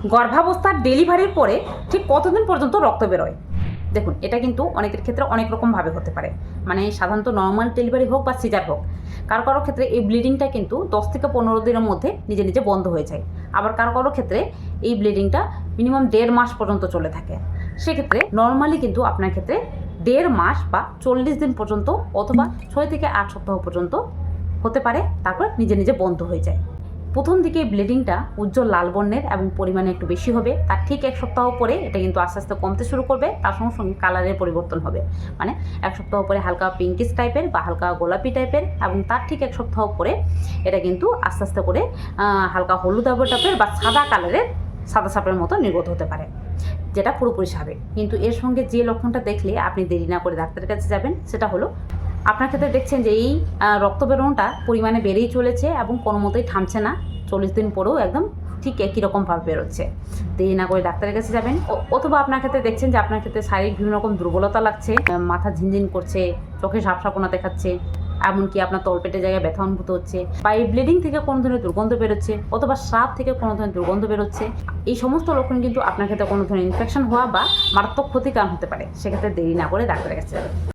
গর্ভাবস্থার ডেলিভারির পরে ঠিক কতদিন পর্যন্ত রক্ত বেরোয়? দেখুন, এটা কিন্তু অনেকের ক্ষেত্রে অনেক রকমভাবে হতে পারে। মানে সাধারণত নর্মাল ডেলিভারি হোক বা সিজার হোক, কারো কারো ক্ষেত্রে এই ব্লিডিংটা কিন্তু 10 থেকে 15 দিনের মধ্যে নিজে নিজে বন্ধ হয়ে যায়। আবার কারো কারো ক্ষেত্রে এই ব্লিডিংটা মিনিমাম 1.5 মাস পর্যন্ত চলে থাকে। সেক্ষেত্রে নর্মালি কিন্তু আপনার ক্ষেত্রে 1.5 মাস বা 40 দিন পর্যন্ত অথবা 6 থেকে 8 সপ্তাহ পর্যন্ত হতে পারে, তারপর নিজে নিজে বন্ধ হয়ে যায়। প্রথম দিকে ব্লিডিংটা উজ্জ্বল লাল বর্ণের এবং পরিমাণে একটু বেশি হবে। তার ঠিক 1 সপ্তাহ পরে এটা কিন্তু আস্তে আস্তে কমতে শুরু করবে। তার সঙ্গে সঙ্গে কালারের পরিবর্তন হবে। মানে 1 সপ্তাহ পরে হালকা পিঙ্কিশ টাইপের বা হালকা গোলাপি টাইপের, এবং তার ঠিক 1 সপ্তাহ পরে এটা কিন্তু আস্তে আস্তে করে হালকা হলুদাভ টাইপের বা সাদা কালারের, সাদা সাপের মতো নির্গত হতে পারে, যেটা পুরোপুরি স্বাভাবিক। কিন্তু এর সঙ্গে যে লক্ষণটা দেখলে আপনি দেরি না করে ডাক্তারের কাছে যাবেন, সেটা হলো আপনার ক্ষেত্রে দেখছেন যে এই রক্ত বেরোনোটা পরিমাণে বেড়েই চলেছে এবং কোনো মতেই থামছে না। 40 দিন পরেও একদম ঠিক একই রকমভাবে বেরোচ্ছে। দেরি না করে ডাক্তারের কাছে যাবেন। অথবা আপনার ক্ষেত্রে দেখছেন যে আপনার ক্ষেত্রে শারীরিক বিভিন্ন রকম দুর্বলতা লাগছে, মাথা ঝিনঝিন করছে, চোখে ঝাপসাপনা দেখাচ্ছে, এমনকি আপনার তলপেটে জায়গায় ব্যথা অনুভূত হচ্ছে, বা এই ব্লিডিং থেকে কোনো ধরনের দুর্গন্ধ বেরোচ্ছে, অথবা স্রাব থেকে কোনো ধরনের দুর্গন্ধ বেরোচ্ছে। এই সমস্ত লক্ষণ কিন্তু আপনার ক্ষেত্রে কোনো ধরনের ইনফেকশন হওয়া বা মারাত্মক ক্ষতির কারণ হতে পারে। সেক্ষেত্রে দেরি না করে ডাক্তারের কাছে যাবেন।